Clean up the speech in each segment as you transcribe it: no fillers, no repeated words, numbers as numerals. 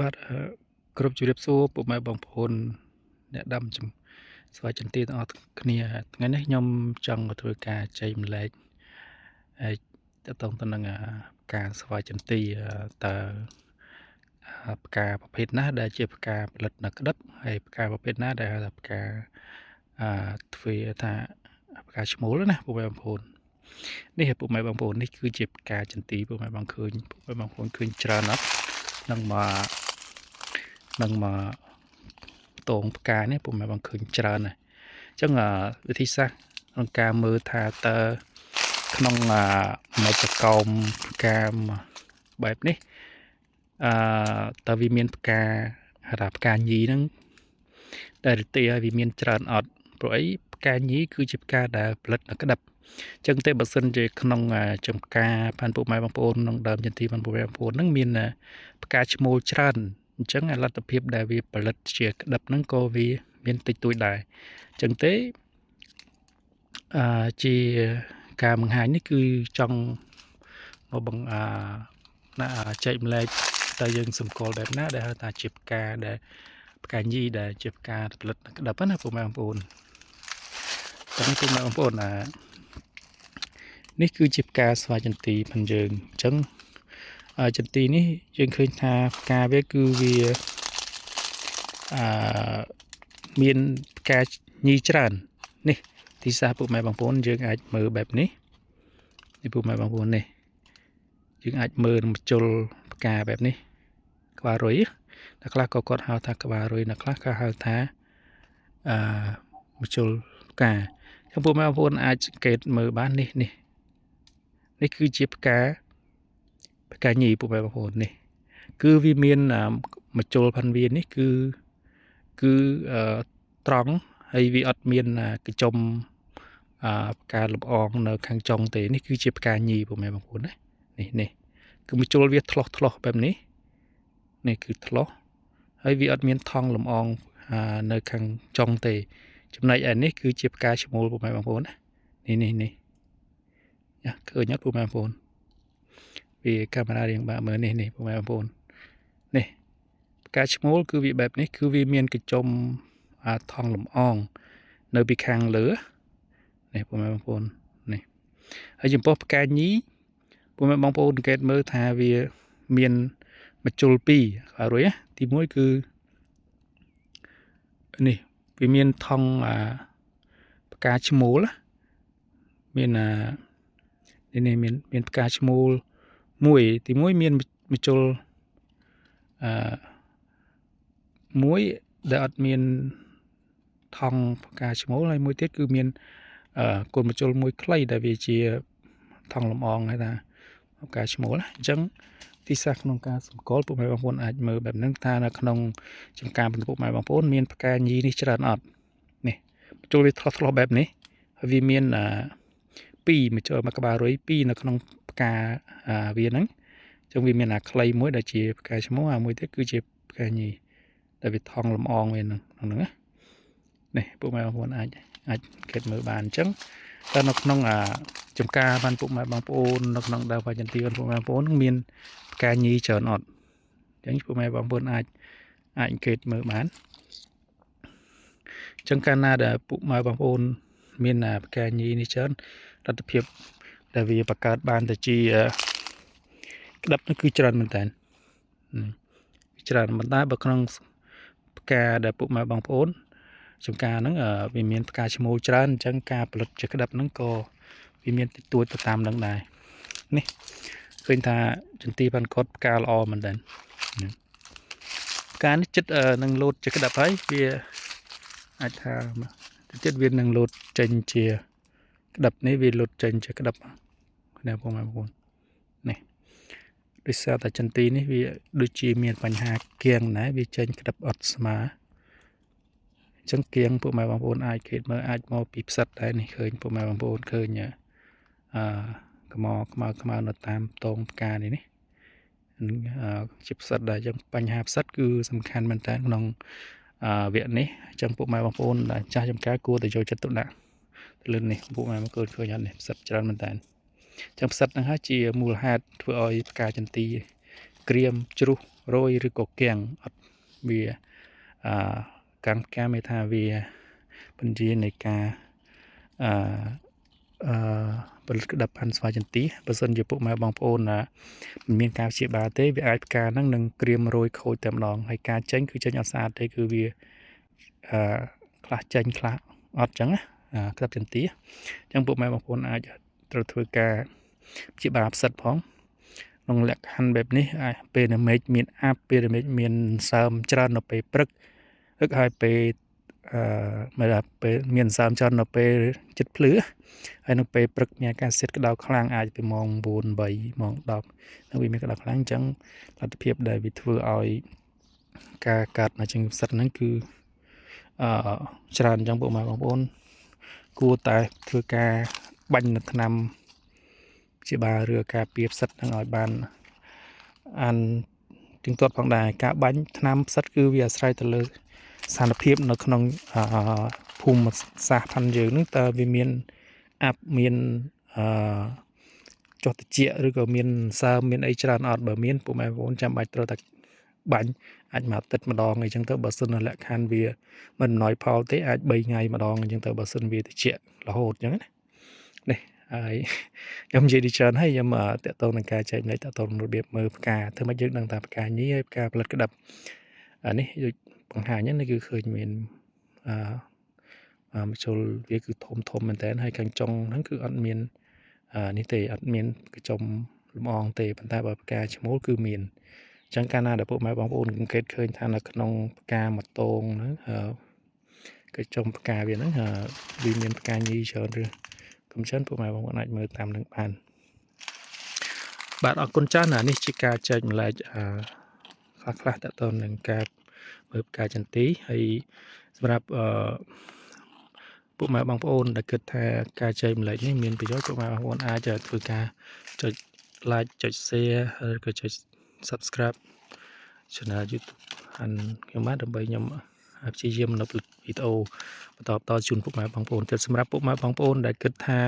បាទគ្រប់ជម្រាបសួរពុកម៉ែបងប្អូនអ្នកដាំស្វាយចន្ទីទាំងអស់គ្នាថ្ងៃនេះខ្ញុំចង់ធ្វើការចែកម្លែកហើយតកតងទៅនឹងការស្វាយចន្ទីតើផ្កាប្រភេទណាដែលជាផ្កាផលិតនៅក្តឹបហើយផ្កាប្រភេទណាដែលហៅថាផ្កាធ្វើថាផ្កាឈ្មោលណាពុកម៉ែបងប្អូននេះពុកម៉ែបងប្អូននេះគឺជាផ្កាចន្ទីពុកម៉ែបងឃើញពុកម៉ែបងប្អូនឃើញច្រើនអត់នឹងមកតងផ្កានេះពុកម៉ែបងឃើញច្រើនណាស់អញ្ចឹងវិធីសាស្ត្រក្នុងការមើលថាតើក្នុងមជ្ឈកោមផ្កាបែបនេះតើវាមានផ្កាហៅថាផ្កាញីហ្នឹងដែលរទេឲ្យវាមានច្រើនអត់ព្រោះអីផ្កាញីគឺជាផ្កាដែលផលិតនៅក្តឹបអញ្ចឹងទេបើសិនជាក្នុងចំការបានពុកម៉ែបងប្អូនក្នុងដើមចន្ទីបានពុកម៉ែបងប្អូនហ្នឹងមានផ្កាឈ្មោលច្រើនអញ្ចឹងលទ្ធភាពដែលវាផលិតជាក្តឹបហ្នឹងក៏វាមានតិចតួចដែរអញ្ចឹងទេជាការបង្ហាញនេះគឺចង់មកចែកម្លែកតើយើងសម្គាល់បែបណាដែលហៅថាជាផ្កាដែលផ្កាញីដែលជាផ្កាផលិតក្តឹបណាពុកម៉ែបងប្អូនតែពុកម៉ែបងប្អូននេះគឺជាផ្កាស្វាយចន្ទីផងយើងអញ្ចឹងចន្ទីនេះយើងឃើញថាផ្កាវាគឺវាមានផ្កាញីច្រើននេះទីសាពុកម៉ែបងប្អូនយើងអាចមើលបែបនេះពុកម៉ែបងប្អូននេះយើងអាចមើលម្ជុលផ្កាបែបនេះក្បាលរុយអ្នកខ្លះក៏គាត់ហៅថាក្បាលរុយអ្នកខ្លះក៏ហៅថាម្ជុលផ្កាចំពោះបងប្អូនអាចសង្កេតមើលបាននេះគឺជាផ្កាញីពុកម៉ែបងប្អូននេះគឺវាមានម្ជុលផាន់វានេះគឺត្រង់ហើយវាអត់មានកញ្ចុំផ្កាលំអងនៅខាងចុងទេនេះគឺជាផ្កាញីពុកម៉ែបងប្អូនណានេះគឺម្ជុលវាថ្លោះបែបនេះគឺថ្លោះហើយវាអត់មានថង់លំអងនៅខាងចុងទេចំណែកឯនេះគឺជាផ្កាឈ្មោលពុកម៉ែបងប្អូនណានេះឃើញអត់ពុកម៉ែបងប្អូនវាកាមេរ៉ារៀងបាក់មើលនេះពុកម៉ែបងប្អូននេះផ្កាឈ្មោលគឺវាបែបនេះគឺវាមានកញ្ចុំថង់លំអងនៅពីខាងលើនេះពុកម៉ែបងប្អូននេះហើយចំពោះផ្កាញីពុកម៉ែបងប្អូនសង្កេតមើលថាវាមានម្ជុល2រួចទី1គឺនេះវាមានថង់ផ្កាឈ្មោលមាននេះមានផ្កាឈ្មោល1ទី1មានម្ជុលមួយដែលអត់មានថង់ផ្កាឈ្មោលហើយមួយទៀតគឺមានកូនម្ជុលមួយខ្លីដែលវាជាថង់លំអងហើយថាផ្កាឈ្មោលអញ្ចឹងទីសាស្ត្រក្នុងការសម្គាល់ពុកម៉ែបងប្អូនអាចមើលបែបហ្នឹងថានៅក្នុងចំការពុកម៉ែបងប្អូនមានផ្កាញីនេះច្រើនអត់នេះម្ជុលវាថ្លោះបែបនេះហើយវាមាន2ម្ជុលមកក្បាលរុយ2នៅក្នុងផ្កាវាហ្នឹងអញ្ចឹងវាមានខ្លីមួយដែលជាផ្កាឈ្មោលមួយទៀតគឺជាផ្កាញីដែលវាថង់លំអងវាហ្នឹងណានេះពុកម៉ែបងប្អូនអាចគិតមើលបានអញ្ចឹងតែនៅក្នុងចំការបានពុកម៉ែបងប្អូននៅក្នុងដើមស្វាយចន្ទីពុកម៉ែបងប្អូនមានផ្កាញីច្រើនអត់អញ្ចឹងពុកម៉ែបងប្អូនអាចអង្កេតមើលបានអញ្ចឹងកាលណាដែលពុកម៉ែបងប្អូនមានផ្កាញីនេះច្រើនលទ្ធភាពដែលវាបង្កើតបានទៅជាក្តឹបនោះគឺច្រើនមែនតើច្រើនប៉ុន្តែបើក្នុងផ្កាដែលពុកម៉ែបងប្អូនចំការហ្នឹងវាមានផ្កាឈ្មោលច្រើនអញ្ចឹងការផលិតជាក្តឹបហ្នឹងក៏វាមានតិចតួចទៅតាមហ្នឹងដែរនេះឃើញថាចន្ទីបានកត់ផ្កាល្អមែនតើផ្កានេះចិត្តនឹងលោតជាក្តឹបហើយវាអាចថាចិត្តវានឹងលោតចេញជាក្តឹបនេះវាលោតចេញជាក្តឹបណាបងប្អូននេះដោយសារតែចន្ទីនេះវាដូចជាមានបញ្ហាគៀងដែរវាចេញក្តឹបអត់ស្មើអញ្ចឹងគៀងពុកម៉ែបងប្អូនអាចគេមើលអាចមកពីផ្សិតដែរនេះឃើញពុកម៉ែបងប្អូនឃើញខ្មៅនៅតាមតងផ្កានេះជាផ្សិតដែរអញ្ចឹងបញ្ហាផ្សិតគឺសំខាន់មែនតើក្នុងវគ្គនេះអញ្ចឹងពុកម៉ែបងប្អូនចាស់ចំការគួរតែយកចិត្តទុកដាក់ទៅលើនេះពុកម៉ែបងប្អូនឃើញអត់នេះផ្សិតច្រើនមែនតើអញ្ចឹងផ្សិតហ្នឹងហើយជាមូលហេតុធ្វើឲ្យផ្កាចន្ទីក្រៀមជ្រុះ rồi rư có kèng vì càng cá mê tha vì bên dưới này cả bật đập hành xoay chân tí bật sân dự bộ mà bằng phôn là miền cao chỉ bà tế vì ai ca năng nâng kriêm rồi khôi tầm lòng hay ca chánh cứ chánh ở xa đây cứ vì khá chánh khá ọt chẳng đập chân tí chẳng bộ mà bằng phôn ai trở thôi ca chỉ bà sật phóng nông lạc hành bẹp ní bên là mấy miền áp bên là mấy miền sâm tràn nóไปปรึกức haiไปmà làไปmiền sâm tràn nóไปchích phứ hay nóไปปรึกมีการเซตกระดาษคลางอาจไปมองบนใบมองดอกนักวิมีกระดาษคลางจังรัฐเพียบได้วิธีเอาการกัดมาจึงสัตว์นั้นคือจานจังbộ màบางคนกูแต่คือการบัญญัตินำchỉ bà rửa cà piệp sắt đang ở bàn ăn tiếng tuột bằng đài cả bánh nam sắt cứ việc sai từ lời sản phiếp nó không phùm một xảพัน dữ nước ta vì miền áp miền cho tự chia rồi có miền xa miền ấy tràn ọt bờ miền của mẹ vốn chăm bạch rồi bánh anh mà tết mà đo ngày chẳng tới bờ sân là lại khan vì mình nói phao thế anh 3 ngày mà đo ngày chẳng tới bờ sân vì tự chia là hột nhá nàyยำยีดิฉันให้ยำแต่ตรงนังกาใจในแต่ตรงระเบียบมือปากกาเธอมายึดนังตาปากกานี้ปากกาผลัดกระดับอันนี้ปัญหาเนี้ยนี่คือเคยมีมาโชว์วิคือทมมันแต่ให้กังจงทั้งคืออันมีนนี่เตะอันมีนคือจมมองเตะปัญหาปากกาชโมคือมีนจังการนาเดี๋ยวพวกแม่บางคนเกิดเคยทานขนมปากกาหมดตรงนะcái trong cà biển đó vì miền cà nhi chờ rồi cũng chân phụ mày bằng này mới làm được bạn ở con chán là ní chỉ cà chơi lại khác khác tại tồn đừng cà mới cà chân tí hayสำหรับphụ mày bằng phone đã kết thà cà chơi lại ní miền bây giờ phụ mày bằng phone ai chờ thử cà chơi like chơi share hay chơi subscribe cho nên YouTube anh cái máy đầm bay nhầm chỉ dìm nộp videoตอบต่อจุนพวกมาบางปนแต่สำหรับพวกมาบางปนได้เกิดท่า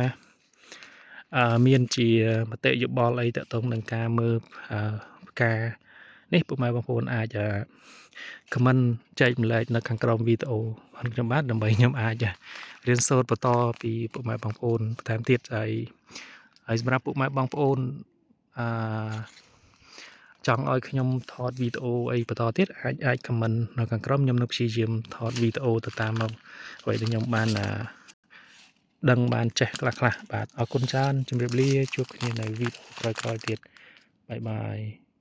มีนจีมาเตะยุบบอลอะไรแต่ตรงหนึ่งกามือกานี่พวกมาบางปนอาจจะคอมเมนต์ใจมันเลยในการกรองวิดีโอพันกระบาดดำใบยำอาจจะเรียนโซดปต่อปีพวกมาบางปนแถมเทียดใจสำหรับพวกมาบางปนจังเอาขยมทอดวิดีโอไอ้ปต่อทิศไอ้คอมเมนต์ในการกรองยำนกชีจิมทอดวิดีโอต่ตามมาไว้ในยมบ้านดังบ้านเจ๊กลักละบาทเอาคนจานจำเรียบเรียจุกนี่ในวิดีโอคอยๆติดบาย